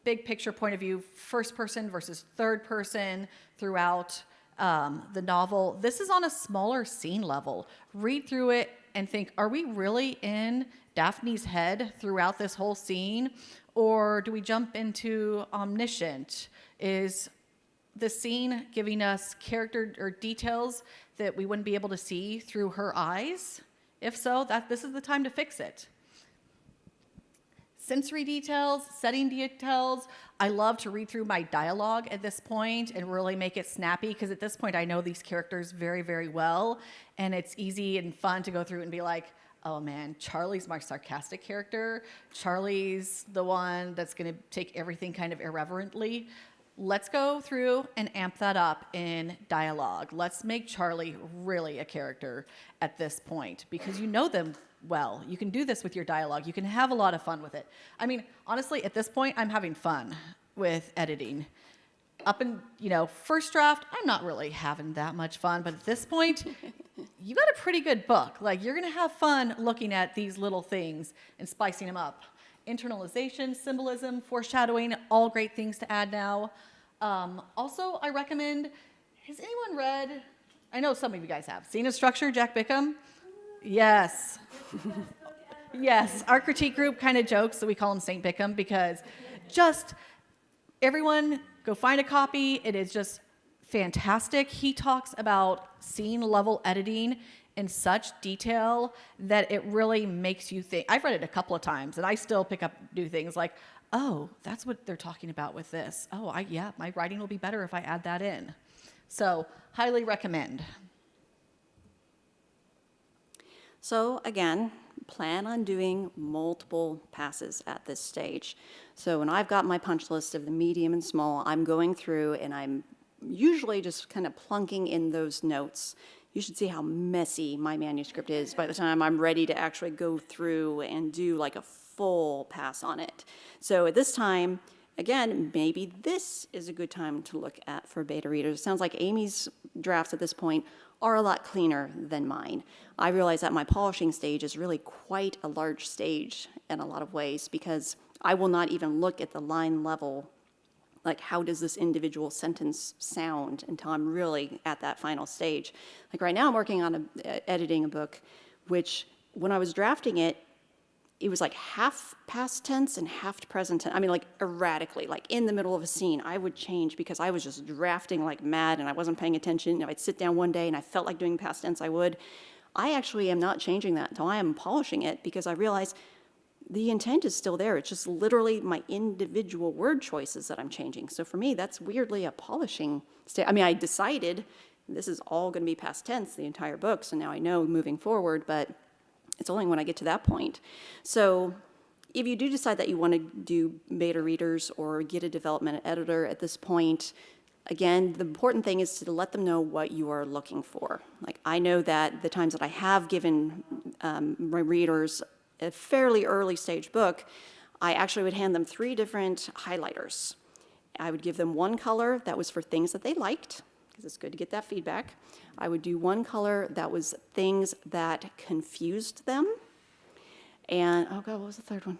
big picture point of view, first person versus third person throughout the novel. This is on a smaller scene level. Read through it and think, are we really in Daphne's head throughout this whole scene? Or do we jump into omniscient? Is the scene giving us character or details that we wouldn't be able to see through her eyes? If so, this is the time to fix it. Sensory details, setting details. I love to read through my dialogue at this point and really make it snappy, because at this point I know these characters very, very well, and it's easy and fun to go through and be like, oh man, Charlie's my sarcastic character. Charlie's the one that's going to take everything kind of irreverently. Let's go through and amp that up in dialogue. Let's make Charlie really a character at this point, because you know them well. You can do this with your dialogue. You can have a lot of fun with it. I mean, honestly, at this point, I'm having fun with editing. Up in, first draft, I'm not really having that much fun, but at this point, you got a pretty good book. Like, you're going to have fun looking at these little things and spicing them up. Internalization, symbolism, foreshadowing, all great things to add now. Also, I recommend, has anyone read, I know some of you guys have, Scene and Structure, Jack Bickham? Yes. Yes, our critique group kind of jokes that we call him Saint Bickham, because just everyone go find a copy. It is just fantastic. He talks about scene level editing in such detail that it really makes you think. I've read it a couple of times, and I still pick up new things like, oh, that's what they're talking about with this. Oh, yeah, my writing will be better if I add that in. So, highly recommend. So again, plan on doing multiple passes at this stage. So when I've got my punch list of the medium and small, I'm going through and I'm usually just kind of plunking in those notes. You should see how messy my manuscript is by the time I'm ready to actually go through and do like a full pass on it. So at this time, again, maybe this is a good time to look at for beta readers. It sounds like Amy's drafts at this point are a lot cleaner than mine. I realize that my polishing stage is really quite a large stage in a lot of ways, because I will not even look at the line level, like how does this individual sentence sound, until I'm really at that final stage. Like right now I'm working on editing a book, which when I was drafting it, it was like half past tense and half present tense. I mean, like erratically, like in the middle of a scene, I would change because I was just drafting like mad and I wasn't paying attention. If I'd sit down one day and I felt like doing past tense, I would. I actually am not changing that until I am polishing it, because I realize the intent is still there. It's just literally my individual word choices that I'm changing. So for me, that's weirdly a polishing stage. I mean, I decided this is all going to be past tense the entire book, so now I know moving forward, but it's only when I get to that point. So if you do decide that you want to do beta readers or get a development editor at this point, again, the important thing is to let them know what you are looking for. Like, I know that the times that I have given my readers a fairly early stage book, I actually would hand them 3 different highlighters. I would give them one color that was for things that they liked, because it's good to get that feedback. I would do one color that was things that confused them. And, oh God, what was the third one?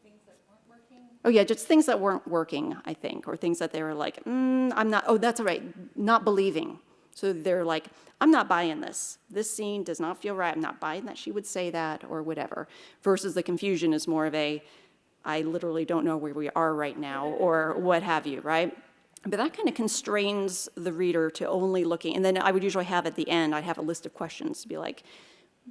Things that weren't working. Oh yeah, just things that weren't working, I think, or things that they were like, I'm not, oh, that's all right, not believing. So they're like, I'm not buying this. This scene does not feel right. I'm not buying that she would say that or whatever. Versus the confusion is more of a, I literally don't know where we are right now, or what have you, right? But that kind of constrains the reader to only looking. And then I would usually have at the end, I'd have a list of questions to be like,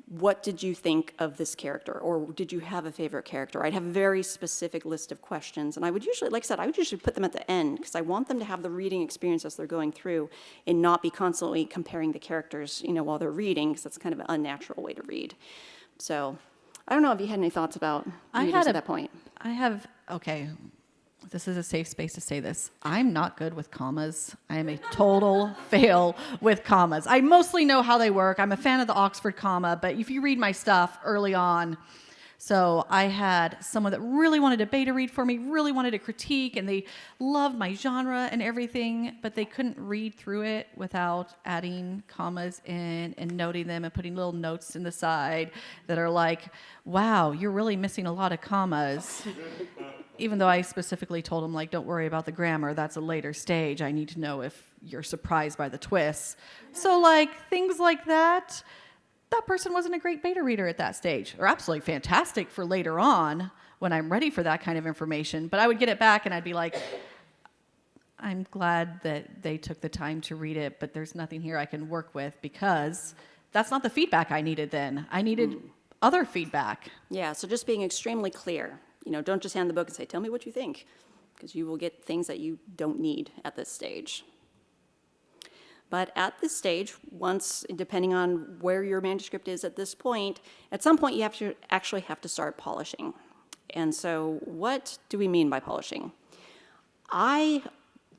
what did you think of this character? Or did you have a favorite character? I'd have a very specific list of questions. And I would usually, like I said, I would usually put them at the end, because I want them to have the reading experience as they're going through and not be constantly comparing the characters, while they're reading, because that's kind of an unnatural way to read. So I don't know if you had any thoughts about readers at that point. Okay. This is a safe space to say this. I'm not good with commas. I am a total fail with commas. I mostly know how they work. I'm a fan of the Oxford comma, but if you read my stuff early on, so I had someone that really wanted to beta read for me, really wanted to critique, and they loved my genre and everything, but they couldn't read through it without adding commas in and noting them and putting little notes in the side that are like, wow, you're really missing a lot of commas. Even though I specifically told them, like, don't worry about the grammar. That's a later stage. I need to know if you're surprised by the twists. So, like, things like that, that person wasn't a great beta reader at that stage, or absolutely fantastic for later on when I'm ready for that kind of information. But I would get it back and I'd be like, I'm glad that they took the time to read it, but there's nothing here I can work with, because that's not the feedback I needed then. I needed other feedback. Yeah, so just being extremely clear. Don't just hand the book and say, tell me what you think, because you will get things that you don't need at this stage. But at this stage, once, depending on where your manuscript is at this point, at some point you actually have to start polishing. And so what do we mean by polishing? I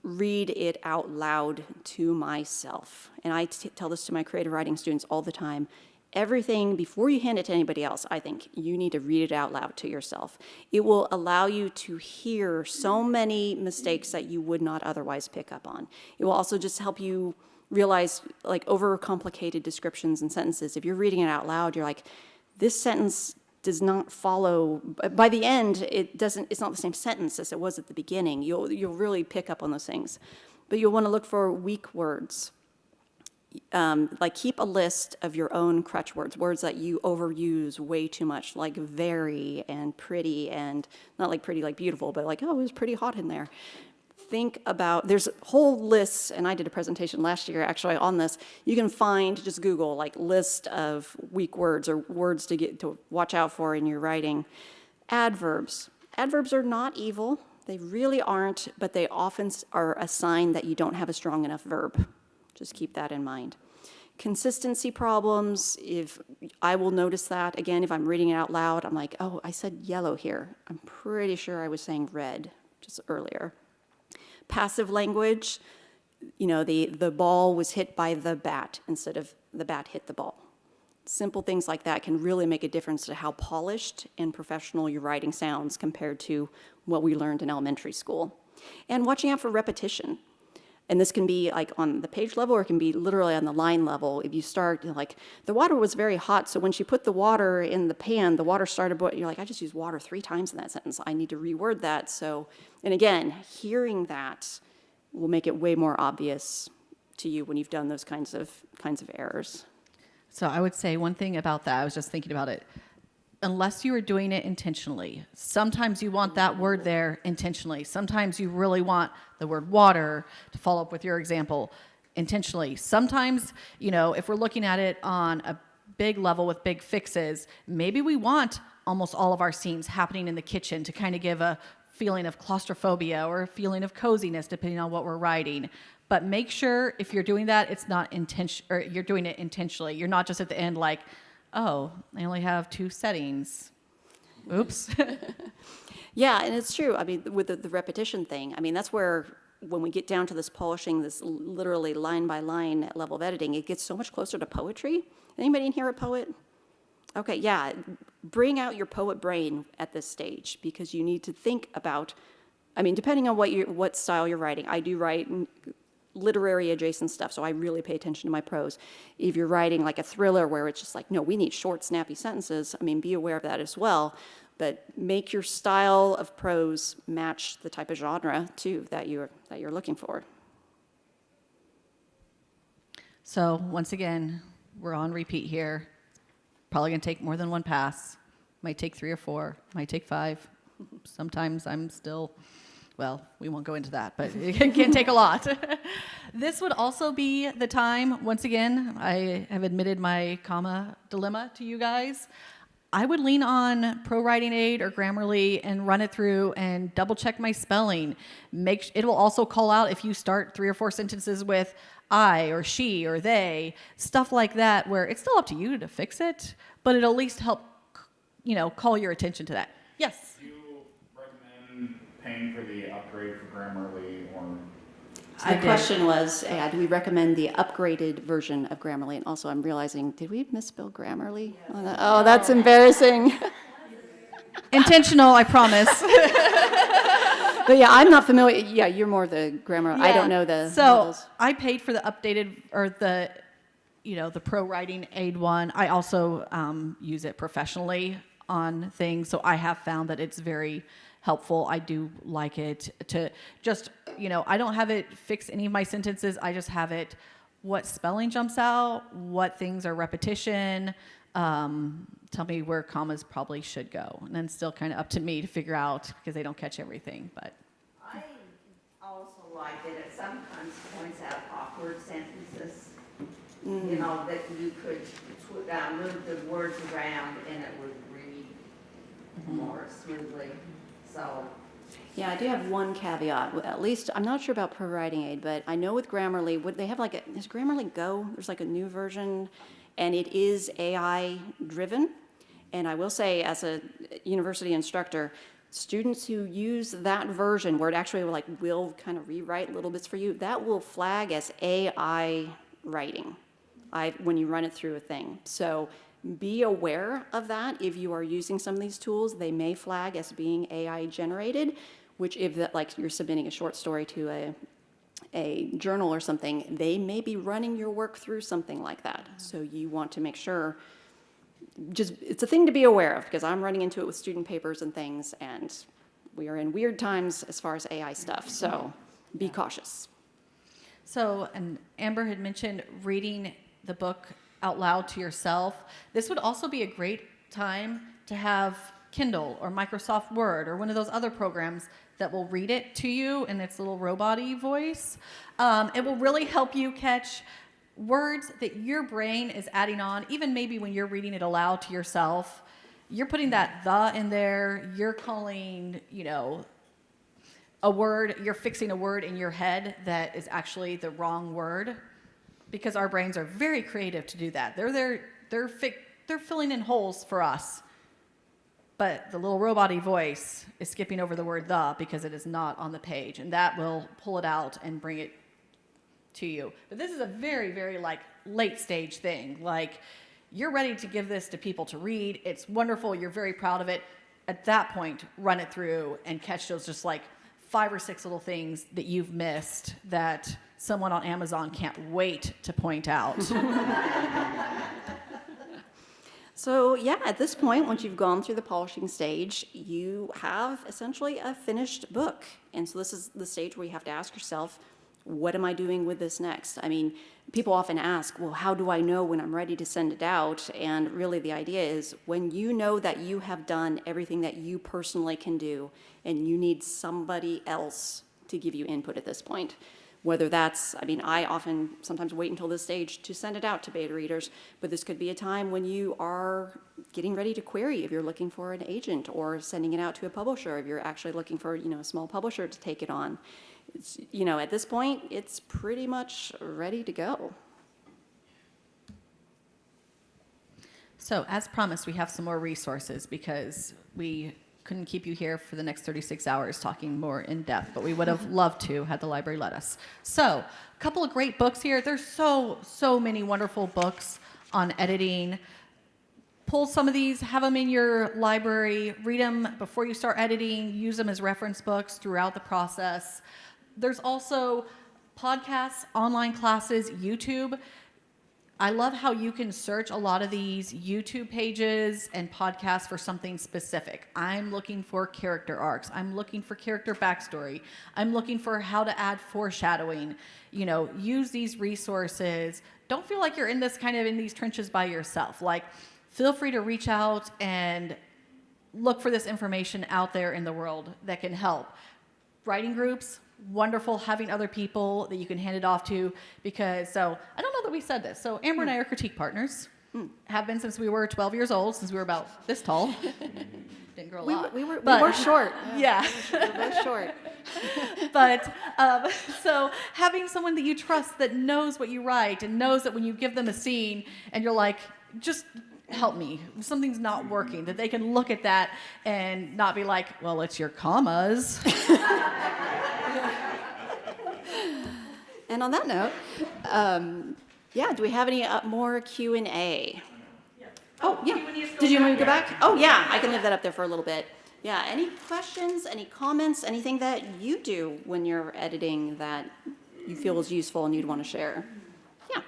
read it out loud to myself. And I tell this to my creative writing students all the time. Everything, before you hand it to anybody else, I think you need to read it out loud to yourself. It will allow you to hear so many mistakes that you would not otherwise pick up on. It will also just help you realize, like, overcomplicated descriptions and sentences. If you're reading it out loud, you're like, this sentence does not follow. By the end, it's not the same sentence as it was at the beginning. You'll really pick up on those things. But you'll want to look for weak words. Like, keep a list of your own crutch words that you overuse way too much, like very and pretty, and not like pretty like beautiful, but like, oh, it was pretty hot in there. Think about, there's whole lists, and I did a presentation last year actually on this. You can find, just Google, like, list of weak words or words to watch out for in your writing. Adverbs. Adverbs are not evil. They really aren't, but they often are a sign that you don't have a strong enough verb. Just keep that in mind. Consistency problems, if I will notice that, again, if I'm reading it out loud, I'm like, oh, I said yellow here. I'm pretty sure I was saying red just earlier. Passive language, the ball was hit by the bat instead of the bat hit the ball. Simple things like that can really make a difference to how polished and professional your writing sounds compared to what we learned in elementary school. And watching out for repetition. And this can be like on the page level, or it can be literally on the line level. If you start, like, the water was very hot, so when she put the water in the pan, the water started boiling. You're like, I just used water 3 times in that sentence. I need to reword that. So, and again, hearing that will make it way more obvious to you when you've done those kinds of errors. So I would say one thing about that, I was just thinking about it. Unless you are doing it intentionally. Sometimes you want that word there intentionally. Sometimes you really want the word water to follow up with your example intentionally. Sometimes, if we're looking at it on a big level with big fixes, maybe we want almost all of our scenes happening in the kitchen to kind of give a feeling of claustrophobia or a feeling of coziness, depending on what we're writing. But make sure if you're doing that, it's not or you're doing it intentionally. You're not just at the end like, oh, I only have 2 settings. Oops. Yeah, and it's true. I mean, with the repetition thing, I mean, that's where, when we get down to this polishing, this literally line by line level of editing, it gets so much closer to poetry. Anybody in here a poet? Okay, yeah. Bring out your poet brain at this stage, because you need to think about, I mean, depending on what style you're writing. I do write literary adjacent stuff, so I really pay attention to my prose. If you're writing like a thriller where it's just like, no, we need short, snappy sentences, I mean, be aware of that as well, but make your style of prose match the type of genre too that you're looking for. So once again, we're on repeat here. Probably gonna take more than 1 pass. Might take 3 or 4, might take 5. Sometimes I'm still, well, we won't go into that, but it can take a lot. This would also be the time, once again, I have admitted my comma dilemma to you guys. I would lean on Pro Writing Aid or Grammarly and run it through and double check my spelling. It will also call out if you start 3 or 4 sentences with I or she or they, stuff like that, where it's still up to you to fix it, but it'll at least help, call your attention to that. Yes? Do you recommend paying for the upgrade for Grammarly, or? So the question was, do we recommend the upgraded version of Grammarly? And also, I'm realizing, did we misspell Grammarly? Oh, that's embarrassing. Intentional, I promise. But yeah, I'm not familiar. Yeah, you're more the grammar. I don't know the models. I paid for the updated, or the Pro Writing Aid one. I also use it professionally on things, so I have found that it's very helpful. I do like it to just, I don't have it fix any of my sentences. I just have it what spelling jumps out, what things are repetition, tell me where commas probably should go. And then still kind of up to me to figure out because they don't catch everything. But I also like that it sometimes points out awkward sentences, you know, that you could move the words around and it would read more smoothly. So, Yeah, I do have one caveat. At least, I'm not sure about Pro Writing Aid, but I know with Grammarly, what they have like is Grammarly Go? There's like a new version, and it is AI driven. And I will say, as a university instructor, students who use that version, where it actually will kind of rewrite little bits for you, that will flag as AI writing when you run it through a thing. So be aware of that. If you are using some of these tools, they may flag as being AI generated, which if you're submitting a short story to a journal or something, they may be running your work through something like that. So you want to make sure, it's a thing to be aware of, because I'm running into it with student papers and things, and we are in weird times as far as AI stuff, so be cautious. so, and Amber had mentioned reading the book out loud to yourself. This would also be a great time to have Kindle or Microsoft Word or one of those other programs that will read it to you in its little robot-y voice. It will really help you catch words that your brain is adding on, even maybe when you're reading it aloud to yourself. You're putting that "the" in there, you're calling, a word, you're fixing a word in your head that is actually the wrong word, because our brains are very creative to do that. They're filling in holes for us. But the little robot-y voice is skipping over the word "the" because it is not on the page, and that will pull it out and bring it to you. But this is a very, very late stage thing. You're ready to give this to people to read. It's wonderful. You're very proud of it. At that point, run it through and catch those just 5 or 6 little things that you've missed that someone on Amazon can't wait to point out. So yeah, at this point, once you've gone through the polishing stage, you have essentially a finished book. And so this is the stage where you have to ask yourself, what am I doing with this next? I mean, people often ask, well, how do I know when I'm ready to send it out? And really the idea is when you know that you have done everything that you personally can do and you need somebody else to give you input at this point. Whether that's, I often sometimes wait until this stage to send it out to beta readers, but this could be a time when you are getting ready to query if you're looking for an agent, or sending it out to a publisher if you're actually looking for, a small publisher to take it on. It's, at this point, it's pretty much ready to go. So as promised, we have some more resources because we couldn't keep you here for the next 36 hours talking more in depth, but we would have loved to had the library let us. So a couple of great books here. There's so many wonderful books on editing. Pull some of these, have them in your library, read them before you start editing, use them as reference books throughout the process. There's also podcasts, online classes, YouTube. I love how you can search a lot of these YouTube pages and podcasts for something specific. I'm looking for character arcs. I'm looking for character backstory. I'm looking for how to add foreshadowing. Use these resources. Don't feel like you're in these trenches by yourself. Feel free to reach out and look for this information out there in the world that can help. Writing groups, wonderful having other people that you can hand it off to, because I don't know that we said this. So Amber and I are critique partners. Have been since we were 12 years old, since we were about this tall. Didn't grow a lot. We were short. Yeah. We were both short. But so having someone that you trust that knows what you write and knows that when you give them a scene and you're like, just help me, something's not working, that they can look at that and not be like, well, it's your commas. And on that note, do we have any more Q&A? Yeah. Oh, yeah. Did you want me to go back? Oh, yeah, I can leave that up there for a little bit. Yeah, any questions, any comments, anything that you do when you're editing that you feel is useful and you'd want to share? Yeah.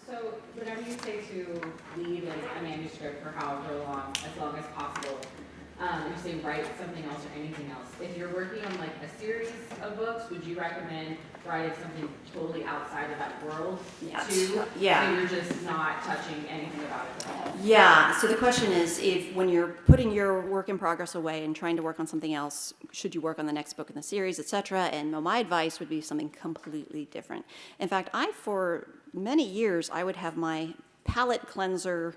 So whenever you say to leave a manuscript for however long, as long as possible, if you say write something else or anything else, if you're working on like a series of books, would you recommend writing something totally outside of that world too? Yeah. So you're just not touching anything about it at all? Yeah, so the question is, if when you're putting your work in progress away and trying to work on something else, should you work on the next book in the series, etc.? And my advice would be something completely different. In fact, for many years, I would have my palette cleanser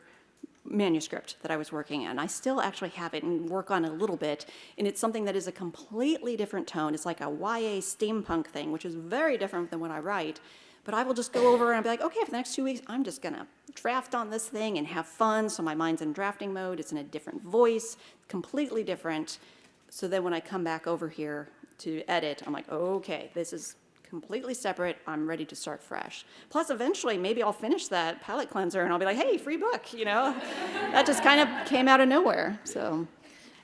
manuscript that I was working on. I still actually have it and work on it a little bit, and it's something that is a completely different tone. It's like a YA steampunk thing, which is very different than what I write. But I will just go over and I'll be like, okay, for the next 2 weeks, I'm just gonna draft on this thing and have fun. So my mind's in drafting mode. It's in a different voice, completely different. So then when I come back over here to edit, I'm like, okay, this is completely separate. I'm ready to start fresh. Plus, eventually, maybe I'll finish that palette cleanser and I'll be like, hey, free book, you know? That just kind of came out of nowhere, so.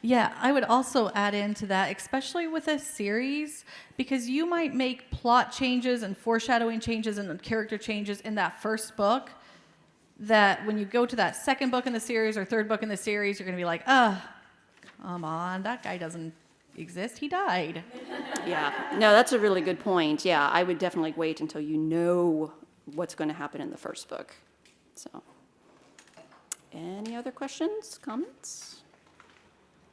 Yeah, I would also add into that, especially with a series, because you might make plot changes and foreshadowing changes and character changes in that first book that when you go to that second book in the series or third book in the series, you're going to be like, come on, that guy doesn't exist. He died. Yeah, no, that's a really good point. Yeah, I would definitely wait until you know what's going to happen in the first book. So, any other questions, comments?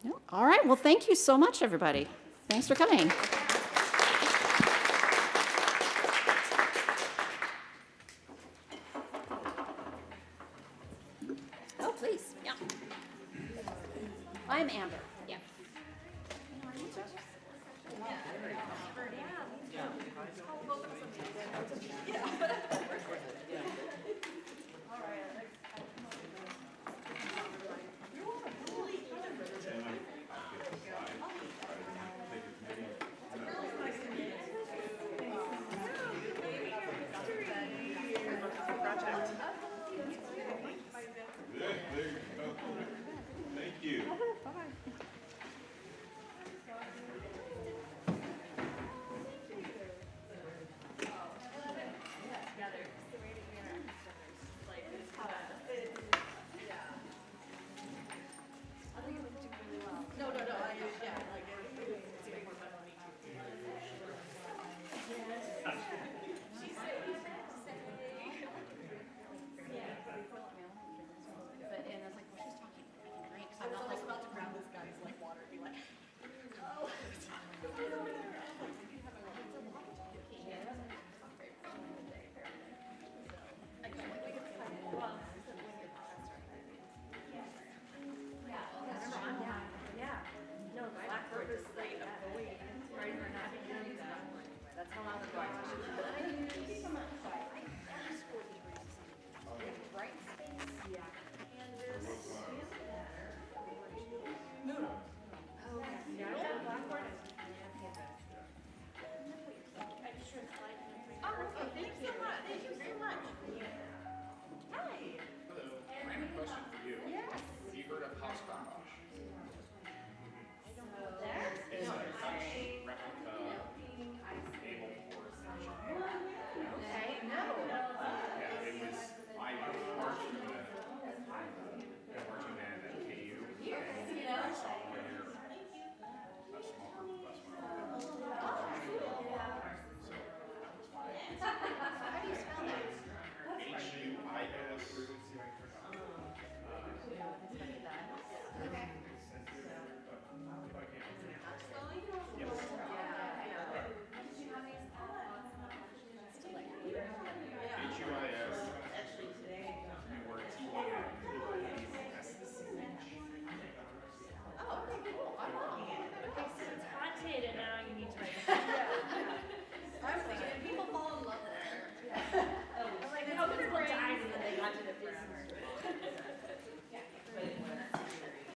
No? All right, well, thank you so much, everybody. Thanks for coming.